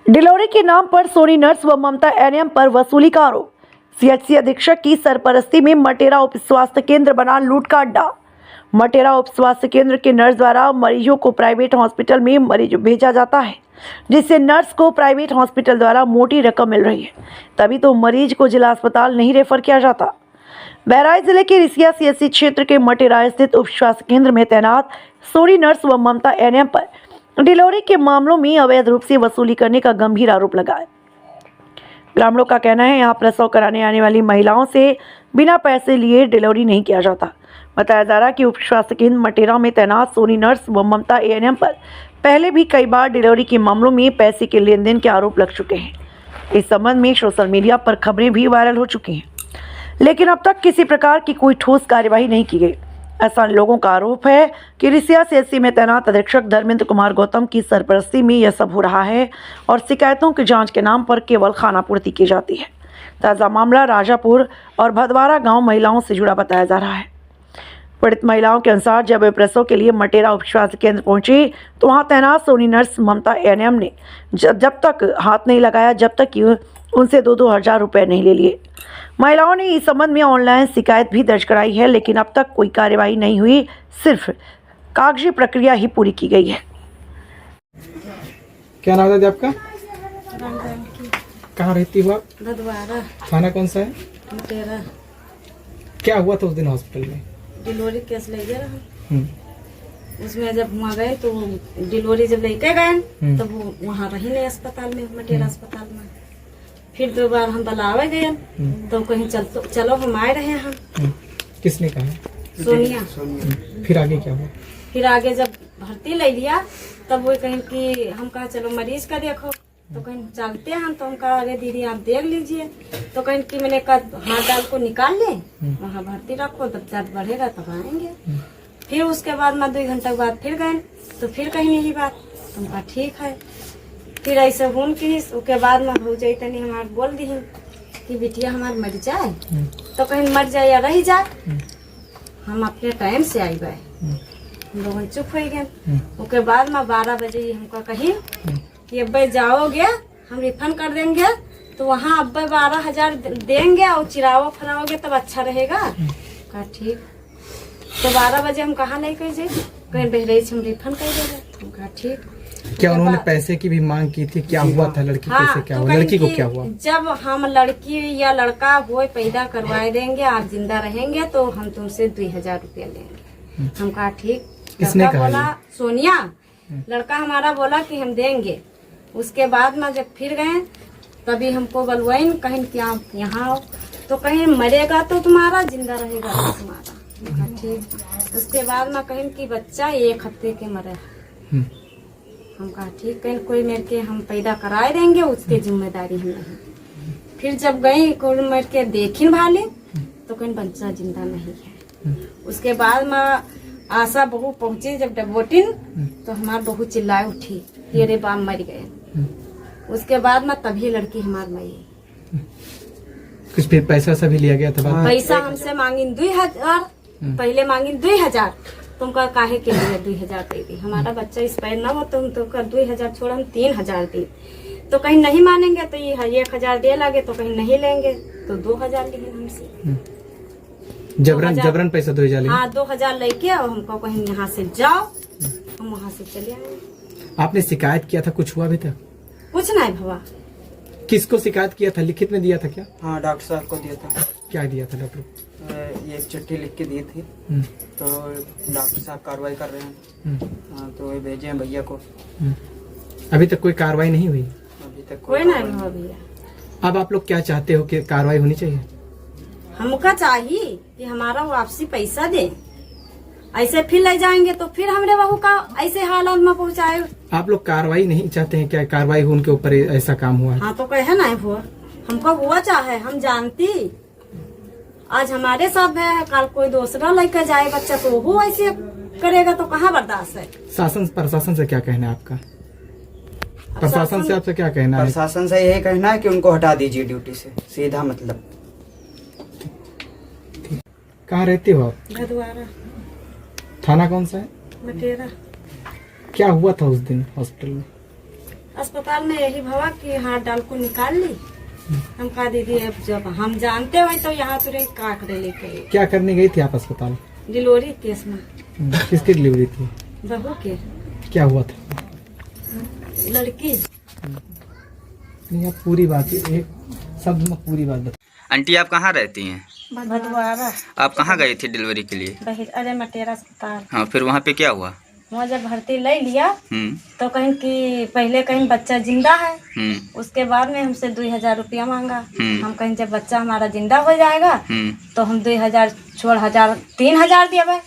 Delivery के नाम पर सोनी नर्स व ममता एनएम पर वसूली का आरोप। सीएचसी अधीक्षक की सरपरस्ती में मटेरा उप स्वास्थ्य केंद्र बना लूट का अड्डा। मटेरा उप स्वास्थ्य केंद्र के नर्स द्वारा मरीजों को प्राइवेट हॉस्पिटल में मरीज भेजा जाता है, जिससे नर्स को प्राइवेट हॉस्पिटल द्वारा मोटी रकम मिल रही है, तभी तो मरीज को जिला अस्पताल नहीं रेफर किया जाता। बहराइच जिले के रिसिया सीएचसी क्षेत्र के मटेरा स्थित उप स्वास्थ्य केंद्र में तैनात सोनी नर्स व ममता एनएम पर डिलीवरी के मामलों में अवैध रूप से वसूली करने का गंभीर आरोप लगा है। ग्रामीणों का कहना है, यहाँ प्रसव कराने आने वाली महिलाओं से बिना पैसे लिए डिलीवरी नहीं किया जाता। बताया जा रहा है कि उप स्वास्थ्य केंद्र मटेरा में तैनात सोनी नर्स व ममता एएनएम पर पहले भी कई बार डिलीवरी के मामलों में पैसे के लेन देन के आरोप लग चुके हैं। इस संबंध में सोशल मीडिया पर खबरें भी वायरल हो चुकी हैं, लेकिन अब तक किसी प्रकार की कोई ठोस कार्यवाही नहीं की गई। ऐसा लोगों का आरोप है कि रिसिया सीएचसी में तैनात अधीक्षक धर्मेंद्र कुमार गौतम की सरपरस्ती में यह सब हो रहा है और शिकायतों की जांच के नाम पर केवल खानापूर्ति की जाती है। ताज़ा मामला राजापुर और भदवारा गांव महिलाओं से जुड़ा बताया जा रहा है। पीड़ित महिलाओं के अनुसार जब वे प्रसव के लिए मटेरा उप स्वास्थ्य केंद्र पहुंची तो वहां तैनात सोनी नर्स ममता एएनएम ने जब तक हाथ नहीं लगाया, जब तक कि उनसे 2-2 हज़ार रुपये नहीं ले लिए। महिलाओं ने इस संबंध में ऑनलाइन शिकायत भी दर्ज कराई है, लेकिन अब तक कोई कार्यवाही नहीं हुई, सिर्फ कागजी प्रक्रिया ही पूरी की गई है। क्या नाम है आपका? कहाँ रहती हो आप? भदवारा। थाना कौन सा है? मटेरा। क्या हुआ था उस दिन हॉस्पिटल में? डिलीवरी केस ले गया। उसमें जब वहाँ गए तो डिलीवरी जब लेके गए तब वो वहाँ रही नहीं अस्पताल में, मटेरा अस्पताल में। फिर 2 बार हम बुलावे गए तो कहीं चलो हम आए रहे हम। किसने कहा? सोनिया। फिर आगे क्या हुआ? फिर आगे जब भर्ती ले लिया तब वो कहीं कि हम कहा चलो मरीज का देखो, तो कहीं चलते हैं हम, तो हम कहा अरे दीदी आप देख लीजिए, तो कहीं कि मैंने कहा हाथ डाल को निकाल ले, वहाँ भर्ती रखो, तब दर्द बढ़ेगा तब आएंगे। फिर उसके बाद मैं 2 घंटे के बाद फिर गए तो फिर कहीं यही बात, तुम कहा ठीक है। फिर ऐसे फोन की, उसके बाद में हो जाए तनी हमारे बोल दी कि बिटिया हमारे मर जाए, तो कहीं मर जाए या रह जाए, हम अपने टाइम से आई गए। हम लोग चुप हो गए। उसके बाद में 12 बजे हमको कही कि अब्बे जाओगे हम रिफंड कर देंगे, तो वहाँ अब्बे 12,000 देंगे और चिरावा फराओगे तब अच्छा रहेगा। कहा ठीक। तो 12 बजे हम कहा नहीं कही जाए, कहीं बहराइच हम रिफंड कर देंगे। हम कहा ठीक। क्या उन्होंने पैसे की भी मांग की थी? क्या हुआ था लड़की? हाँ, कैसे क्या तो हुआ? लड़की को क्या हुआ? जब हम लड़की या लड़का वो पैदा करवाए देंगे, आप जिंदा रहेंगे तो हम तुमसे 2,000 रुपया लेंगे। हम कहा ठीक। किसने कहा? बोला सोनिया। लड़का हमारा बोला कि हम देंगे। उसके बाद में जब फिर गए तभी हमको बलवाइन कहीं क्या यहाँ आओ, तो कहीं मरेगा तो तुम्हारा, जिंदा रहेगा तो तुम्हारा। ठीक। उसके बाद में कहीं कि बच्चा 1 हफ्ते के मरे। हम कहा ठीक, कहीं कोई मेरे के हम पैदा कराए देंगे, उसकी जिम्मेदारी हम नहीं। फिर जब गई कोई मेरे के देखिन भाले तो कहीं बच्चा जिंदा नहीं है। उसके बाद में आशा बहू पहुंची जब डबोटिन, तो हमार बहू चिल्लाए उठी कि अरे बाप मर गए। उसके बाद में तभी लड़की हमार मरी। कुछ फिर पैसा सभी लिया गया था? पैसा हमसे मांगी 2,000, पहले मांगी 2,000। तुमका काहे के लिए 2,000 दे दी? हमारा बच्चा इस पैर न हो, तुम तो 2,000 छोड़ हम 3,000 दी। तो कहीं नहीं मानेंगे तो ये 1,000 दे लगे, तो कहीं नहीं लेंगे तो 2,000 लिए हमसे। जबरन पैसा 2,000 लिए? हाँ, 2,000 लेके और हमको कहीं यहाँ से जाओ, हम वहाँ से चले आए। आपने शिकायत किया था? कुछ हुआ अभी तक? कुछ नहीं भवा। किसको शिकायत किया था? लिखित में दिया था क्या? हाँ, डॉक्टर साहब को दिया था। क्या दिया था डॉक्टर? ये एक चिट्ठी लिख के दी थी, तो डॉक्टर साहब कार्रवाई कर रहे हैं। हाँ, तो ये भेजे हैं भैया को। अभी तक कोई कार्रवाई नहीं हुई? अभी तक कोई नहीं हुआ भैया। अब आप लोग क्या चाहते हो कि कार्रवाई होनी चाहिए? हमका चाहिए कि हमारा वापसी पैसा दे। ऐसे फिर ले जाएंगे तो फिर हमरे बहू का ऐसे हालत में पहुँचाए। आप लोग कार्रवाई नहीं चाहते हैं? क्या कार्रवाई हो उनके ऊपर ऐसा काम हुआ है? हाँ, तो कहे नहीं हुआ, हमको हुआ चाहे, हम जानती आज हमारे साथ है, कल कोई दूसरा लेकर जाए बच्चा तो वो ऐसे करेगा तो कहाँ बर्दाश्त है। प्रशासन से क्या कहना है आपका? प्रशासन से आपसे क्या कहना है? प्रशासन से यही कहना है कि उनको हटा दीजिए ड्यूटी से, सीधा मतलब। कहाँ रहते हो आप? भदवारा। थाना कौन सा है? मटेरा। क्या हुआ था उस दिन हॉस्पिटल में? अस्पताल में यही भवा कि हाथ डाल को निकाल ली। हम कहा दीदी अब जब हम जानते हुए तो यहाँ तुरे का करे लेके क्या करने गई थी आप अस्पताल? डिलीवरी केस में किसकी डिलीवरी थी? बहू के क्या हुआ था? लड़की। नहीं, आप पूरी बात एक शब्द में पूरी बात बता। आंटी आप कहाँ रहती हैं? भदवारा आप कहाँ गई थी डिलीवरी के लिए? अरे मटेरा अस्पताल। हाँ, फिर वहाँ पे क्या हुआ? वहाँ जब भर्ती ले लिया हम्म तो कहीं कि पहले कहीं बच्चा जिंदा है, उसके बाद में हमसे 2000 रुपया मांगा। हम कहीं जब बच्चा हमारा जिंदा हो जाएगा तो हम 2000 छोड़ 3000 देवे।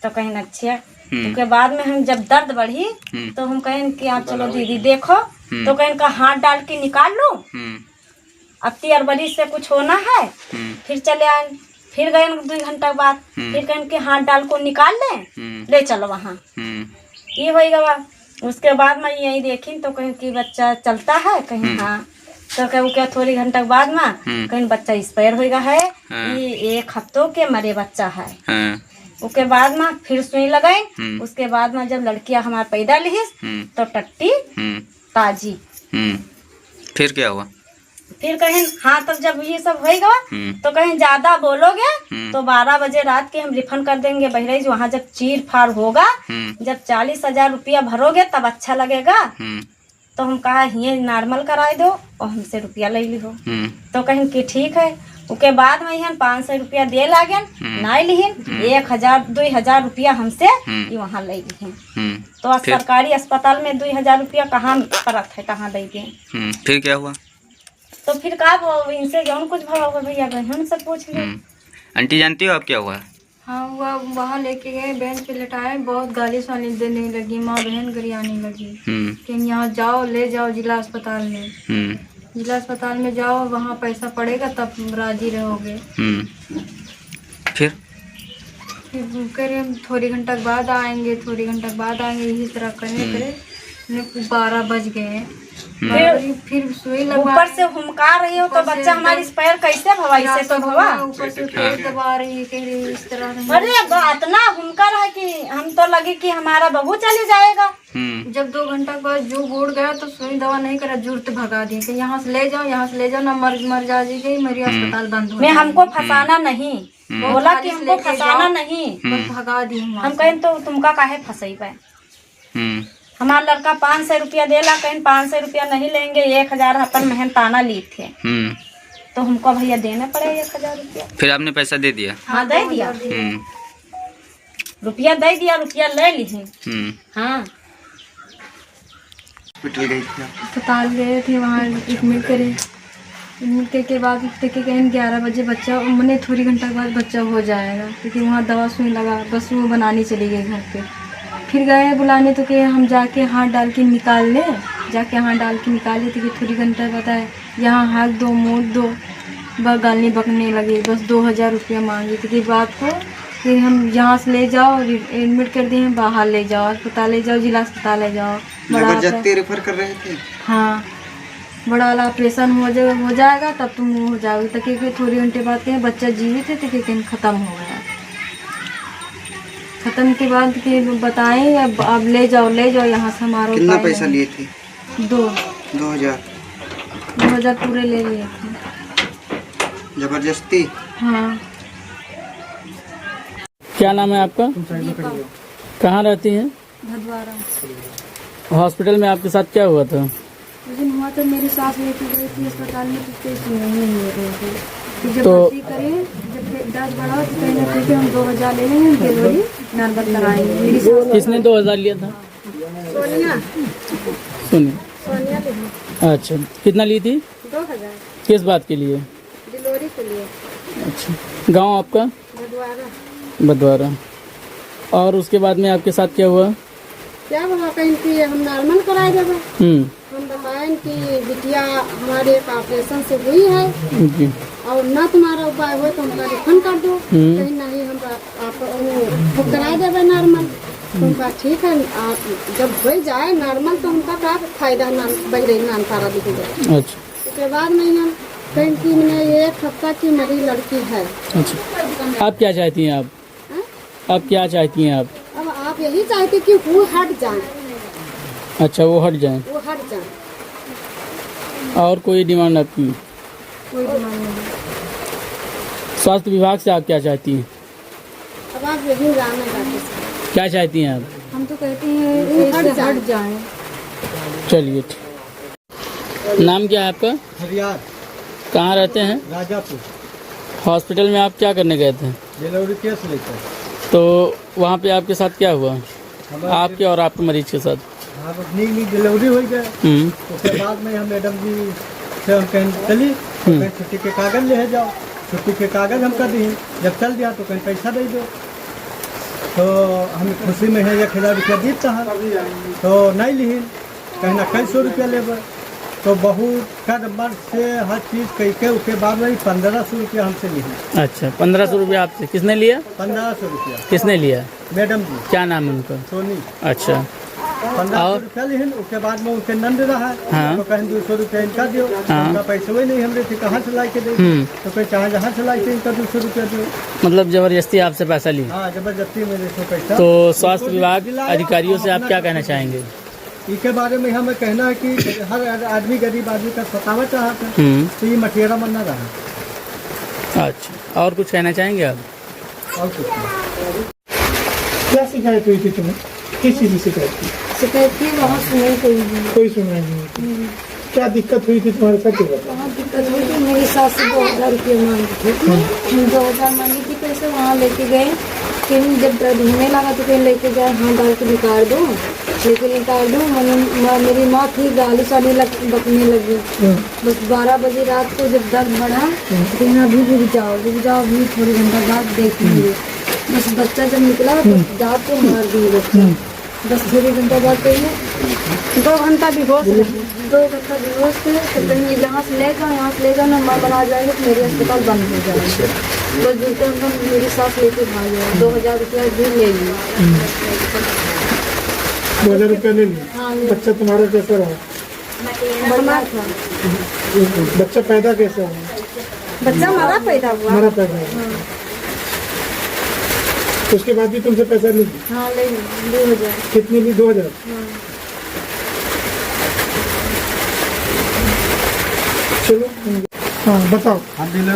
तो कहीं अच्छे उसके बाद में हम जब दर्द बढ़ी तो हम कहें कि आप चलो दीदी देखो, तो कहीं का हाथ डाल के निकाल लो, अब 3 से कुछ होना है। फिर चले आए, फिर गए 2 घंटा बाद, फिर कहें कि हाथ डाल को निकाल ले चलो वहाँ। ये हो गया। उसके बाद मैं यही देखी तो कहीं कि बच्चा चलता है कहीं। हाँ, तो कहूँ क्या थोड़ी घंटा बाद में कहीं बच्चा एक्सपायर हो गया है। ये 1 हफ्तों के मरे बच्चा है। उसके बाद में फिर सुई लगाई। उसके बाद में जब लड़कियां हमारे पैदा ली तो टट्टी ताजी। फिर क्या हुआ? फिर कहीं हाँ, तब जब ये सब होएगा तो कहीं ज्यादा बोलोगे तो 12 बजे रात के हम रिफंड कर देंगे बहराइच। वहाँ जब चीर फाड़ होगा, जब 40,000 रुपया भरोगे तब अच्छा लगेगा। तो हम कहा ये नॉर्मल कराए दो और हमसे रुपया ले ली हो। तो कहीं कि ठीक है। उसके बाद में यहाँ 500 रुपया दे लागन नहीं लिहिन, 1000-2000 रुपया हमसे ये वहाँ ले लिहिन। तो सरकारी अस्पताल में 2000 रुपया कहाँ परत है, कहाँ ले गए। फिर क्या हुआ? तो फिर कहा इनसे जौन कुछ भवा भैया गए हमसे पूछ लो। आंटी जानती हो आप क्या हुआ? हाँ, वहाँ लेके गए, बेंच पे लेटाए, बहुत गाली साली देने लगी, माँ बहन गरियाने लगी कि यहाँ जाओ, ले जाओ जिला अस्पताल में। जिला अस्पताल में जाओ, वहाँ पैसा पड़ेगा तब राजी रहोगे। फिर कह रहे थोड़ी घंटा बाद आएंगे, थोड़ी घंटा बाद आएंगे, यही तरह करने करे 12 बज गए। फिर सुई लगवा, ऊपर से हुमका रही हो तो बच्चा हमारी पैर कैसे भवा? इसे तो भवा ऊपर से पेट दबा रही, कह रही इस तरह नहीं। अरे इतना हुमका रहा कि हम तो लगे कि हमारा बहू चली जाएगा। जब 2 घंटा बाद जो बोर्ड गया तो सुई दवा नहीं करा, जुर्त भगा दी कि यहाँ से ले जाओ, यहाँ से ले जाओ, ना मर जा गई, मेरी अस्पताल बंद हो। मैं हमको फंसाना नहीं बोला कि हमको फंसाना नहीं, बस भगा दी। हम कहें तो तुमका काहे फंसई पे। हमारा लड़का 500 रुपया देला, कहीं 500 रुपया नहीं लेंगे, 1000 अपन मेहनताना ली थे। तो हमको भैया देना पड़ेगा 1000 रुपया। फिर आपने पैसा दे दिया? हाँ दे दिया, रुपया दे दिया, रुपया ले ली। हाँ, अस्पताल गए थे, वहाँ एडमिट करे। एडमिट के बाद कहीं 11 बजे बच्चा, मैंने थोड़ी घंटा बाद बच्चा हो जाएगा, क्योंकि वहाँ दवा सुई लगा, बस वो बनानी चली गई घर पे। फिर गए बुलाने तो कि हम जाके हाथ डाल के निकाल लें, जाके हाथ डाल के निकाल ले। तो कि थोड़ी घंटा बताए यहाँ हाथ दो, मोड़ दो, गाली बकने लगे, बस 2000 रुपया मांगी। तो कि बात को फिर हम यहाँ से ले जाओ, एडमिट कर दिए, बाहर ले जाओ, अस्पताल ले जाओ, जिला अस्पताल ले जाओ। जबरदस्ती रेफर कर रहे थे। हाँ, बड़ा वाला ऑपरेशन हो जाएगा तब तुम हो जाओगे। तो कि थोड़ी घंटे बाद के बच्चा जीवित है, तो कि ख़त्म हो गया। खत्म के बाद के बताएं अब ले जाओ यहाँ से। हमारा कितना पैसा लिए थे? 2000 पूरे ले लिए थे जबरदस्ती। हाँ। क्या नाम है आपका? कहाँ रहती हैं? भदवारा। हॉस्पिटल में आपके साथ क्या हुआ था? उस दिन हुआ तो मेरी सास लेके गई थी अस्पताल में, तो कोई सुनवाई नहीं हो रही थी। जब भर्ती करें, जब दर्द बढ़ा तो कहने थे कि हम 2000 ले लेंगे, डिलीवरी नॉर्मल कराएंगे। मेरी सास किसने 2000 लिया था? सोनिया सुनिए। अच्छा, कितना ली थी? 2000 किस बात के लिए? डिलीवरी के लिए। अच्छा, गांव आपका? भदवारा। भदवारा। और उसके बाद में आपके साथ क्या हुआ? क्या हुआ कहीं कि हम नॉर्मल कराए देवे। हम बताएं कि बिटिया हमारे एक ऑपरेशन से हुई है जी। और ना तुम्हारा उपाय हो तो हमका रिफंड कर दो। कहीं नहीं हम आप कराए देवे नॉर्मल। तुमका ठीक है, आप जब हो जाए नॉर्मल तो हमका क्या फायदा बज रही नान सारा दिख जाए। अच्छा, उसके बाद में हम कहीं की मैंने 1 हफ्ता की मरी लड़की है। अच्छा, आप क्या चाहती हैं? आप क्या चाहती हैं आप? अब आप यही चाहते कि वो हट जाए, अच्छा, वो हट जाए। वो हट जाए। और कोई डिमांड आपकी? कोई डिमांड नहीं। स्वास्थ्य विभाग से आप क्या चाहती हैं? अब आप यही जाना चाहते हैं। क्या चाहती हैं आप? हम तो कहते हैं इससे हट जाए। चलिए ठीक। नाम क्या है आपका? हरियार कहाँ रहते हैं? राजापुर हॉस्पिटल में आप क्या करने गए थे? डिलीवरी केस लेकर तो वहाँ पे आपके साथ क्या हुआ? आपके और आपके मरीज के साथ? हाँ अपनी डिलीवरी हो गया। उसके बाद में हम मैडम जी से हम कहीं चली तो कहीं छुट्टी के कागज ले जाओ। छुट्टी के कागज हम कर दिए। जब चल गया तो कहीं पैसा दे दो। तो हम खुशी में है 1000 रुपया देता है तो नहीं ली। कहना कई 100 रुपया लेब तो बहुत कर मर से हर चीज़ कह के उसके बाद में 1500 रुपया हमसे ली। अच्छा, 1500 रुपया आपसे किसने लिया? 1500 रुपया किसने लिया? मैडम जी क्या नाम है उनका? सोनी। अच्छा, 1500 रुपया लिहन। उसके बाद में उनके नंद रहा हाँ। तो कहीं 200 रुपया इनका दियो। हाँ। उनका पैसे वही नहीं हमरे थे कहाँ से ला के दे। तो कहीं चाहे जहाँ से ला के इनका 200 रुपया दो। मतलब जबरदस्ती आपसे पैसा ली? हाँ जबरदस्ती मेरे से पैसा। तो स्वास्थ्य विभाग अधिकारियों से आप क्या कहना चाहेंगे? इसके बारे में हमें कहना है कि हर आदमी गरीब आदमी का सतावा चाहता है तो ये मटेरा मन न रहा। अच्छा, और कुछ कहना चाहेंगे आप? और कुछ नहीं। क्या शिकायत हुई थी तुम्हें? किस चीज़ की शिकायत थी? शिकायत थी वहाँ सुनाई कोई सुनवाई नहीं हुई। क्या दिक्कत हुई थी तुम्हारे साथ? वहाँ दिक्कत हुई थी। मेरी सास से 2000 रुपये मांगी थी। 2000 मांगी थी पैसे। वहाँ लेके गए। फिर जब दर्द होने लगा तो फिर लेके गए हाथ डाल के निकाल दो। लेकिन निकाल दो मेरी माँ थी गाली साली बकने लगी। बस 12 बजे रात को जब दर्द बढ़ा तो अभी रुक जाओ अभी थोड़ी घंटा बाद देखेंगे। बस बच्चा जब निकला तो दाँत को मार दिए बच्चा। बस थोड़ी घंटा बाद कहिए 2 घंटा बेहोश थे। तो कहीं यहाँ से ले जाओ ना माँ बना जाएंगे तो मेरे अस्पताल बंद हो जाएंगे। बस दूसरे दिन मेरी सास लेके भाग गया। 2000 रुपया भी ले लिया। 2000 रुपया ले लिया। हाँ, बच्चा तुम्हारा कैसा रहा? बढ़िया था। बच्चा पैदा कैसा हुआ? बच्चा हमारा पैदा हुआ। हमारा पैदा हुआ। उसके बाद भी तुमसे पैसा नहीं दी? हाँ ले 2000। कितनी ली? 2000। चलो हाँ बताओ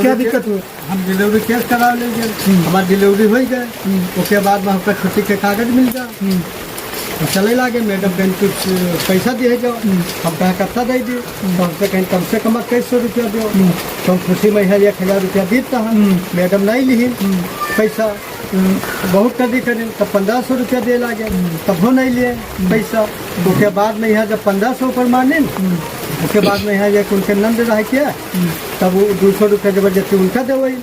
क्या दिक्कत हुई? हम डिलीवरी केस करा लेंगे। हमारी डिलीवरी हो गए। उसके बाद में हमको छुट्टी के कागज मिल जाए तो चले लागे। मैडम कहीं कुछ पैसा दिए जाओ। हम कहीं कत्ता दे दिए तो हमसे कहीं कम से कम 200 रुपया दो। तो हम खुशी में है 1000 रुपया देता है। मैडम नहीं ली पैसा बहुत कदी करें तब 1500 रुपया दे लागे तब वो नहीं लिए पैसा। उसके बाद में यहाँ जब 1500 पर माने उसके बाद में यहाँ एक उनके नंद रहा क्या तब वो 200 रुपया जबरदस्ती उनका दे वही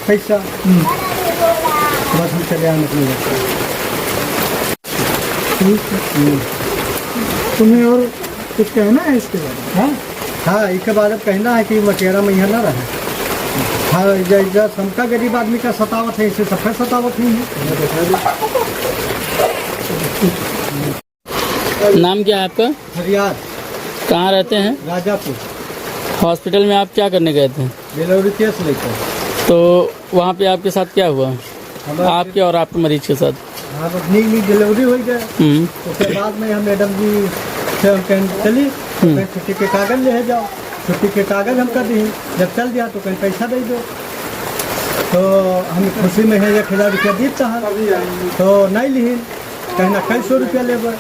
पैसा। बस हम चले आने के लिए। तुम्हें और कुछ कहना है इसके बारे में? हाँ हाँ इसके बारे में कहना है कि मटेरा में यहाँ न रहे। हाँ जैसा सबका गरीब आदमी का सतावत है इसे सबका सतावत नहीं है। नाम क्या है आपका? हरियार कहाँ रहते हैं? राजापुर हॉस्पिटल में आप क्या करने गए थे? डिलीवरी केस लेकर। तो वहाँ पे आपके साथ क्या हुआ? आपके और आपके मरीज के साथ? हाँ अपनी डिलीवरी हो गया। उसके बाद में हम मैडम जी से हम कहीं चली तो कहीं छुट्टी के कागज ले जाओ। छुट्टी के कागज हम कर दिए। जब चल गया तो कहीं पैसा दे दो। तो हम खुशी में है 1000 रुपया देता है तो नहीं ली। कहना कई 100 रुपया लेब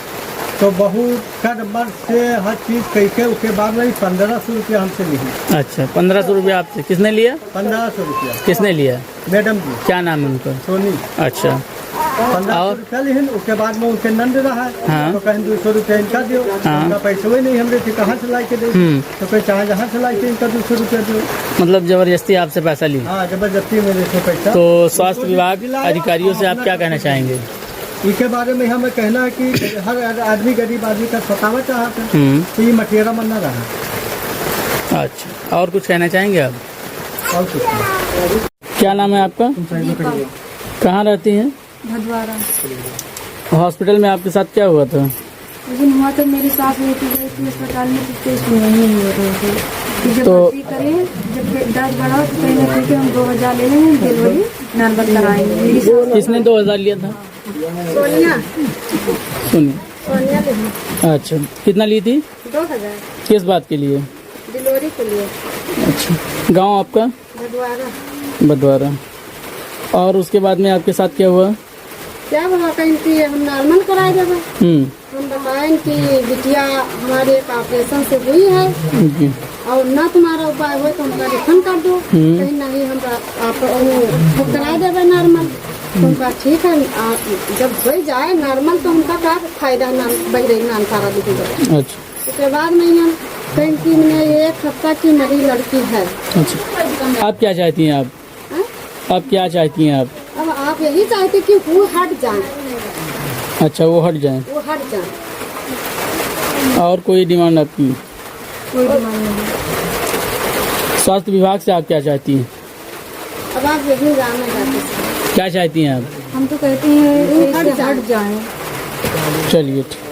तो बहुत कर मर से हर चीज़ कह के उसके बाद में 1500 रुपया हमसे ली। अच्छा, 1500 रुपया आपसे किसने लिया? 1500 रुपया किसने लिया? मैडम जी क्या नाम है उनका? सोनी। अच्छा, 1500 रुपया लिहन। उसके बाद में उनके नंद रहा हाँ। तो कहीं 200 रुपया इनका दियो। हाँ। उनका पैसे वही नहीं हमरे थे कहाँ से ला के दे। तो कहीं चाहे जहाँ से ला के इनका 200 रुपया दो। मतलब जबरदस्ती आपसे पैसा ली? हाँ जबरदस्ती मेरे से पैसा। तो स्वास्थ्य विभाग अधिकारियों से आप क्या कहना चाहेंगे? इसके बारे में हमें कहना है कि हर आदमी गरीब आदमी का सतावा चाहता है तो ये मटेरा मन न रहा। अच्छा, और कुछ कहना चाहेंगे आप? और कुछ नहीं। क्या नाम है आपका? कहाँ रहती हैं? भदवारा। हॉस्पिटल में आपके साथ क्या हुआ था? लेकिन हुआ तो मेरी सास लेके गई थी अस्पताल में तो कोई सुनवाई नहीं हो रही थी। फिर जब भर्ती करें जब दर्द बढ़ा तो कहीं ना कहीं हम 2000 ले लेंगे डिलीवरी नॉर्मल कराएंगे। मेरी सास किसने 2000 लिया था? सोनिया सुनिए। सोनिया ले अच्छा, कितना ली थी? 2000 किस बात के लिए? डिलीवरी के लिए। अच्छा, गांव आपका? भदवारा। बदवारा। और उसके बाद में आपके साथ क्या हुआ? क्या हुआ कहीं कि हम नॉर्मल कराए देगा। हम बताएं कि बिटिया हमारे एक ऑपरेशन से हुई है जी। और ना तुम्हारा उपाय हो तो हमका रिफंड कर दो। कहीं नहीं हम आप कराए देगा नॉर्मल। तो उनका ठीक है, आप जब हो जाए नॉर्मल तो उनका क्या फायदा बहरे नाम सारा दिखेगा। अच्छा उसके बाद में हम कहीं कि मैंने 1 हफ्ता की मेरी लड़की है। अच्छा, आप क्या चाहती हैं? आप क्या चाहती हैं आप? अब आप यही चाहते कि वो हट जाए। अच्छा, वो हट जाए। वो हट जाए। और कोई डिमांड आपकी? कोई डिमांड नहीं। स्वास्थ्य विभाग से आप क्या चाहती हैं? अब आप यही जानना चाहते हैं। क्या चाहती हैं आप? हम तो कहते हैं हट जाए। चलिए ठीक।